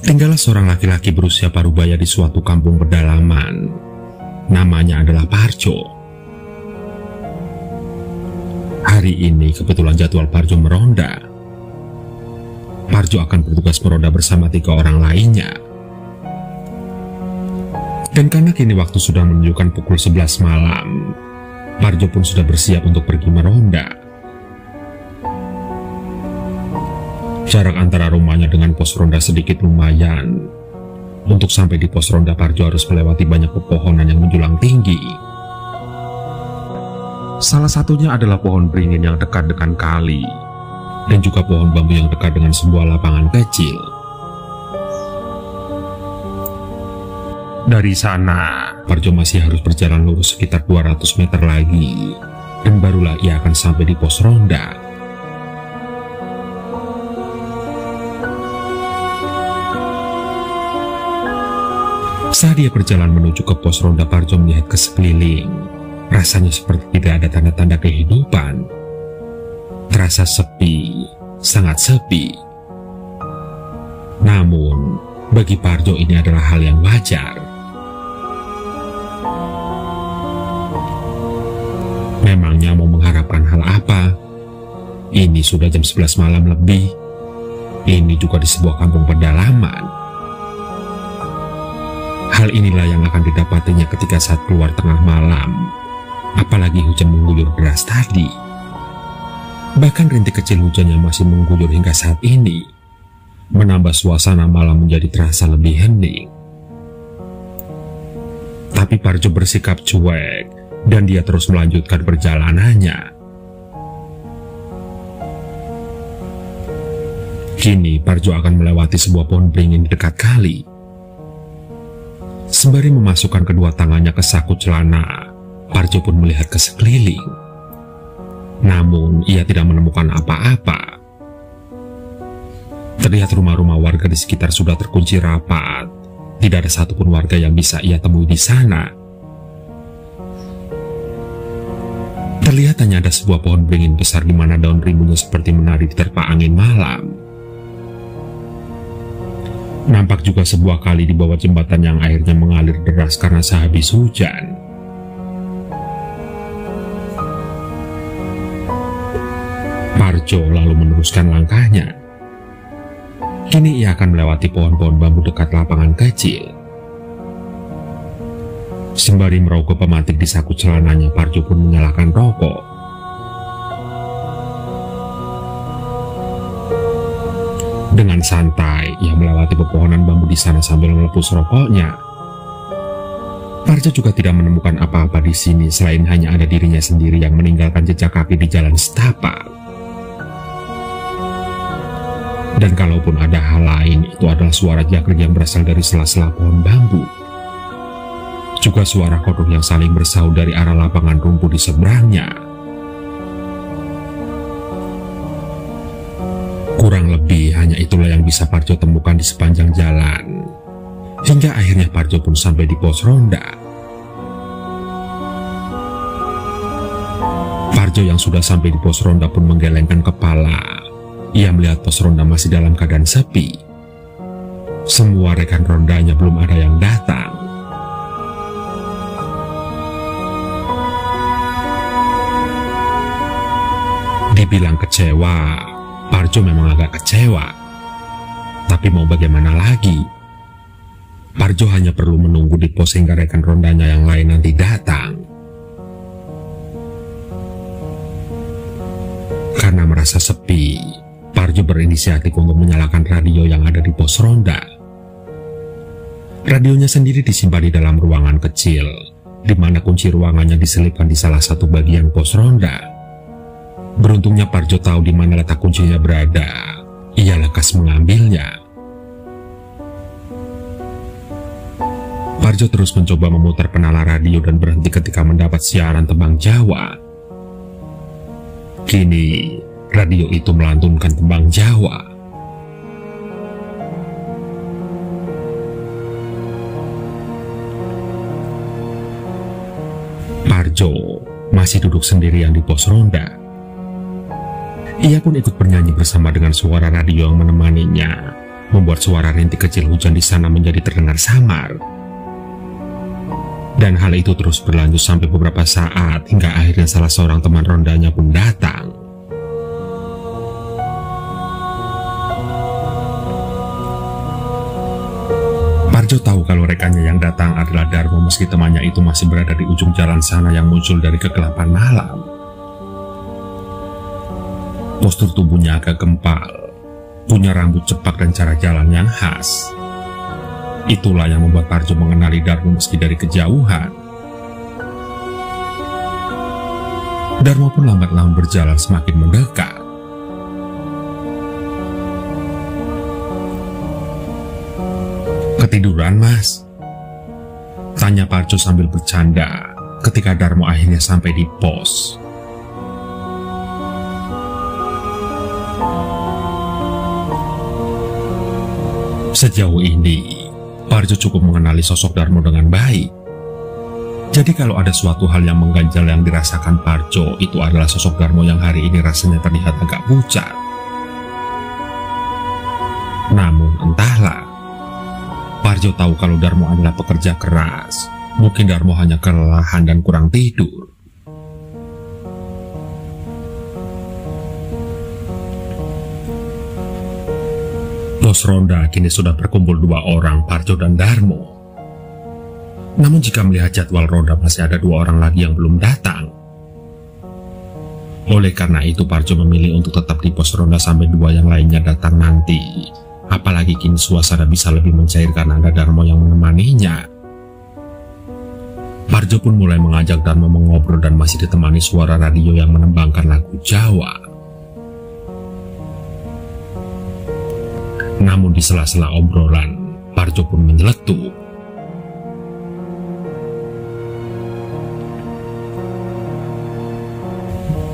Tinggallah seorang laki-laki berusia parubaya di suatu kampung pedalaman. Namanya adalah Parjo. Hari ini kebetulan jadwal Parjo meronda. Parjo akan bertugas meronda bersama 3 orang lainnya. Dan karena kini waktu sudah menunjukkan pukul 11 malam, Parjo pun sudah bersiap untuk pergi meronda. Jarak antara rumahnya dengan pos ronda sedikit lumayan. Untuk sampai di pos ronda, Parjo harus melewati banyak pepohonan yang menjulang tinggi. Salah satunya adalah pohon beringin yang dekat dengan kali, dan juga pohon bambu yang dekat dengan sebuah lapangan kecil. Dari sana, Parjo masih harus berjalan lurus sekitar 200 meter lagi, dan barulah ia akan sampai di pos ronda. Saat dia berjalan menuju ke pos ronda, Parjo melihat ke sekeliling. Rasanya seperti tidak ada tanda-tanda kehidupan. Terasa sepi, sangat sepi. Namun, bagi Parjo ini adalah hal yang wajar. Memangnya mau mengharapkan hal apa? Ini sudah jam 11 malam lebih. Ini juga di sebuah kampung pedalaman. Hal inilah yang akan didapatinya ketika saat keluar tengah malam, apalagi hujan mengguyur deras tadi. Bahkan rintik kecil hujan yang masih mengguyur hingga saat ini, menambah suasana malam menjadi terasa lebih hening. Tapi Parjo bersikap cuek, dan dia terus melanjutkan perjalanannya. Kini Parjo akan melewati sebuah pohon beringin di dekat kali. Sembari memasukkan kedua tangannya ke saku celana, Parjo pun melihat ke sekeliling. Namun, ia tidak menemukan apa-apa. Terlihat rumah-rumah warga di sekitar sudah terkunci rapat. Tidak ada satupun warga yang bisa ia temui di sana. Terlihat hanya ada sebuah pohon beringin besar di mana daun rimbunnya seperti menari di terpa angin malam. Nampak juga sebuah kali di bawah jembatan yang airnya mengalir deras karena sehabis hujan. Parjo lalu meneruskan langkahnya. Kini ia akan melewati pohon-pohon bambu dekat lapangan kecil. Sembari merogoh pemantik di saku celananya, Parjo pun menyalakan rokok. Dengan santai, ia melewati pepohonan bambu di sana sambil melepus rokoknya. Parjo juga tidak menemukan apa-apa di sini selain hanya ada dirinya sendiri yang meninggalkan jejak kaki di jalan setapak. Dan kalaupun ada hal lain, itu adalah suara jangkrik yang berasal dari sela-sela pohon bambu. Juga suara kodok yang saling bersaut dari arah lapangan rumput di seberangnya. Kurang lebih hanya itulah yang bisa Parjo temukan di sepanjang jalan. Hingga akhirnya Parjo pun sampai di pos ronda. Parjo yang sudah sampai di pos ronda pun menggelengkan kepala. Ia melihat pos ronda masih dalam keadaan sepi. Semua rekan rondanya belum ada yang datang. Dibilang kecewa, Parjo memang agak kecewa. Tapi mau bagaimana lagi? Parjo hanya perlu menunggu di pos hingga rekan rondanya yang lain nanti datang. Karena merasa sepi, Parjo berinisiatif untuk menyalakan radio yang ada di pos ronda. Radionya sendiri disimpan di dalam ruangan kecil, di mana kunci ruangannya diselipkan di salah satu bagian pos ronda. Beruntungnya Parjo tahu di mana letak kuncinya berada. Ia lekas mengambilnya. Parjo terus mencoba memutar penala radio dan berhenti ketika mendapat siaran tembang Jawa. Kini, radio itu melantunkan tembang Jawa. Parjo masih duduk sendirian di pos ronda. Ia pun ikut bernyanyi bersama dengan suara radio yang menemaninya, membuat suara rintik kecil hujan di sana menjadi terdengar samar. Dan hal itu terus berlanjut sampai beberapa saat hingga akhirnya salah seorang teman rondanya pun datang. Parjo tahu kalau rekannya yang datang adalah Darmo meski temannya itu masih berada di ujung jalan sana yang muncul dari kegelapan malam. Postur tubuhnya agak gempal, punya rambut cepak dan cara jalan yang khas. Itulah yang membuat Parjo mengenali Darmo meski dari kejauhan. Darmo pun lambat laun berjalan semakin mendekat. "Ketiduran, Mas?" tanya Parjo sambil bercanda ketika Darmo akhirnya sampai di pos. Sejauh ini, Parjo cukup mengenali sosok Darmo dengan baik. Jadi kalau ada suatu hal yang mengganjal yang dirasakan Parjo, itu adalah sosok Darmo yang hari ini rasanya terlihat agak pucat. Namun entahlah, Parjo tahu kalau Darmo adalah pekerja keras. Mungkin Darmo hanya kelelahan dan kurang tidur. Pos ronda kini sudah berkumpul 2 orang, Parjo dan Darmo. Namun jika melihat jadwal ronda masih ada 2 orang lagi yang belum datang. Oleh karena itu Parjo memilih untuk tetap di pos ronda sampai 2 yang lainnya datang nanti. Apalagi kini suasana bisa lebih mencair karena ada Darmo yang menemaninya. Parjo pun mulai mengajak Darmo mengobrol dan masih ditemani suara radio yang menembangkan lagu Jawa. Namun di sela-sela obrolan, Parjo pun menyeletuk.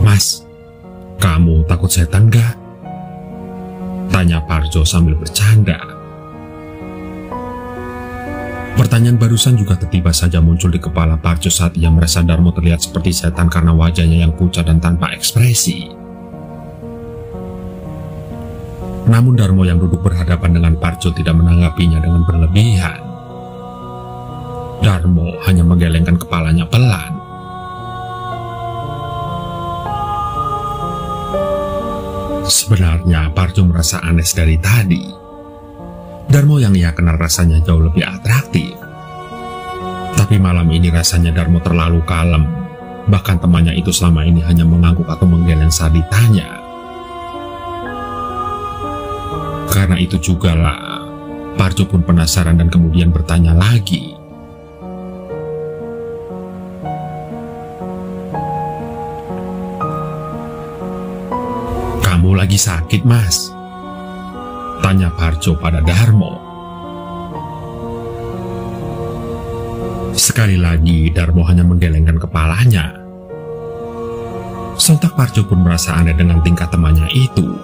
"Mas, kamu takut setan gak?" tanya Parjo sambil bercanda. Pertanyaan barusan juga tiba saja muncul di kepala Parjo saat ia merasa Darmo terlihat seperti setan karena wajahnya yang pucat dan tanpa ekspresi. Namun Darmo yang duduk berhadapan dengan Parjo tidak menanggapinya dengan berlebihan. Darmo hanya menggelengkan kepalanya pelan. Sebenarnya Parjo merasa aneh dari tadi. Darmo yang ia kenal rasanya jauh lebih atraktif. Tapi malam ini rasanya Darmo terlalu kalem. Bahkan temannya itu selama ini hanya mengangguk atau menggeleng saat ditanya. Karena itu jugalah, Parjo pun penasaran dan kemudian bertanya lagi. "Kamu lagi sakit, Mas?" tanya Parjo pada Darmo. Sekali lagi Darmo hanya menggelengkan kepalanya. Sontak Parjo pun merasa aneh dengan tingkah temannya itu.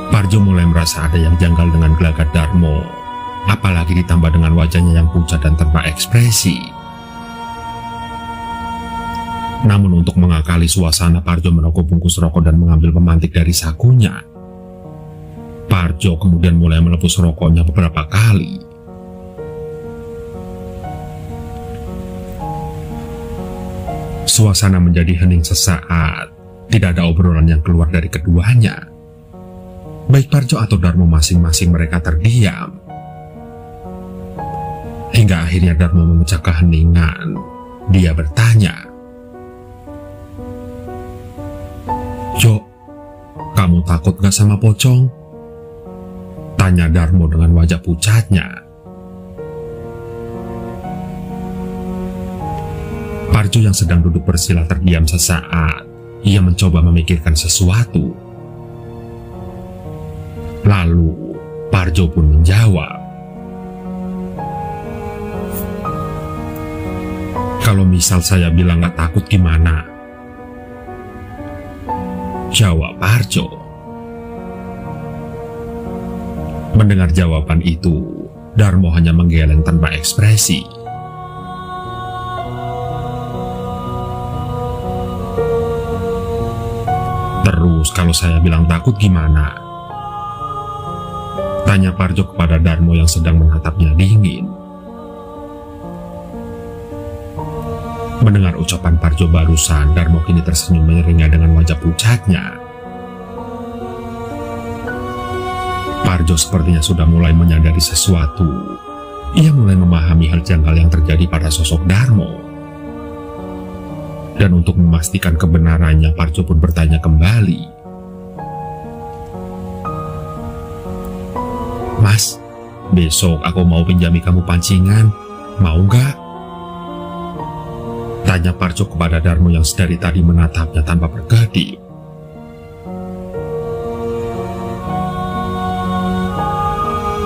Parjo mulai merasa ada yang janggal dengan gelagat Darmo, apalagi ditambah dengan wajahnya yang pucat dan tanpa ekspresi. Namun untuk mengakali suasana, Parjo merokok bungkus rokok dan mengambil pemantik dari sakunya. Parjo kemudian mulai melepus rokoknya beberapa kali. Suasana menjadi hening sesaat, tidak ada obrolan yang keluar dari keduanya. Baik Parjo atau Darmo masing-masing mereka terdiam. Hingga akhirnya Darmo memecah keheningan. Dia bertanya, "Jo, kamu takut gak sama pocong?" tanya Darmo dengan wajah pucatnya. Parjo yang sedang duduk bersila terdiam sesaat. Ia mencoba memikirkan sesuatu. Lalu Parjo pun menjawab, "Kalau misal saya bilang gak takut gimana?" jawab Parjo. Mendengar jawaban itu, Darmo hanya menggeleng tanpa ekspresi. "Terus kalau saya bilang takut gimana?" Tanya Parjo kepada Darmo yang sedang menatapnya dingin. Mendengar ucapan Parjo barusan, Darmo kini tersenyum menyeringai dengan wajah pucatnya. Parjo sepertinya sudah mulai menyadari sesuatu. Ia mulai memahami hal janggal yang terjadi pada sosok Darmo. Dan untuk memastikan kebenarannya, Parjo pun bertanya kembali. Mas, besok aku mau pinjami kamu pancingan, mau nggak? Tanya Parjo kepada Darmo yang sedari tadi menatapnya tanpa berkedip.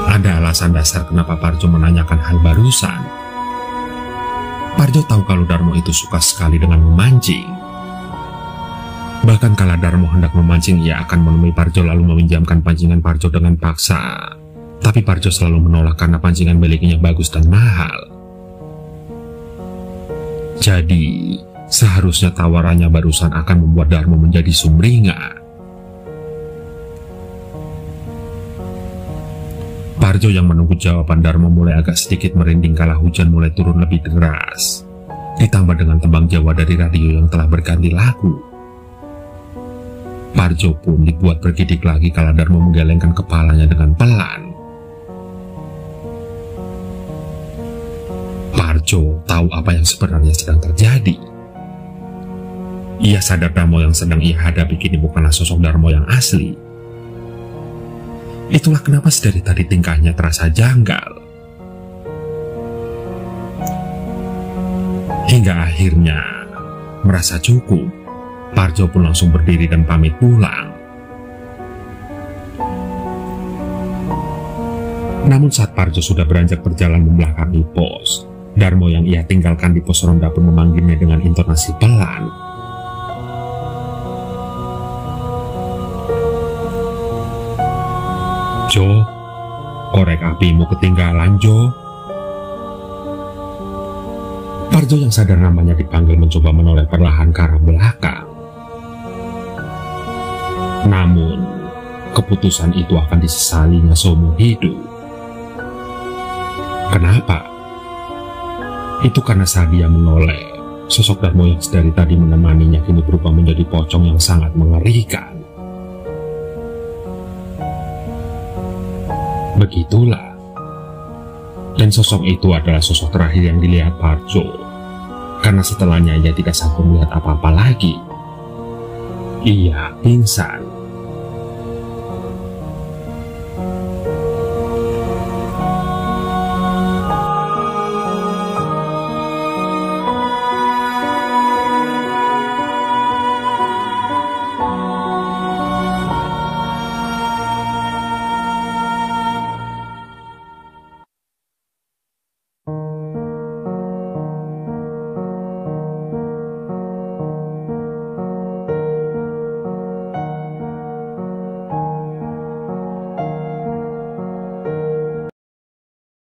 Ada alasan dasar kenapa Parjo menanyakan hal barusan. Parjo tahu kalau Darmo itu suka sekali dengan memancing. Bahkan kala Darmo hendak memancing, ia akan menemui Parjo lalu meminjamkan pancingan Parjo dengan paksa. Tapi Parjo selalu menolak karena pancingan miliknya bagus dan mahal. Jadi, seharusnya tawarannya barusan akan membuat Darmo menjadi sumringah. Parjo yang menunggu jawaban Darmo mulai agak sedikit merinding kala hujan mulai turun lebih deras. Ditambah dengan tembang Jawa dari radio yang telah berganti lagu. Parjo pun dibuat bergidik lagi kala Darmo menggelengkan kepalanya dengan pelan. Parjo tahu apa yang sebenarnya sedang terjadi. Ia sadar Darmo yang sedang ia hadapi kini bukanlah sosok Darmo yang asli. Itulah kenapa sedari tadi tingkahnya terasa janggal. Hingga akhirnya merasa cukup, Parjo pun langsung berdiri dan pamit pulang. Namun saat Parjo sudah beranjak berjalan membelakangi pos, Darmo yang ia tinggalkan di pos ronda pun memanggilnya dengan intonasi pelan. Jo, korek apimu ketinggalan, Jo. Parjo yang sadar namanya dipanggil mencoba menoleh perlahan ke arah belakang. Namun, keputusan itu akan disesalinya seumur hidup. Kenapa? Itu karena saat dia menoleh, sosok Darmo yang sedari tadi menemaninya kini berubah menjadi pocong yang sangat mengerikan. Begitulah. Dan sosok itu adalah sosok terakhir yang dilihat Parjo. Karena setelahnya ia tidak sanggup melihat apa-apa lagi. Ia pingsan.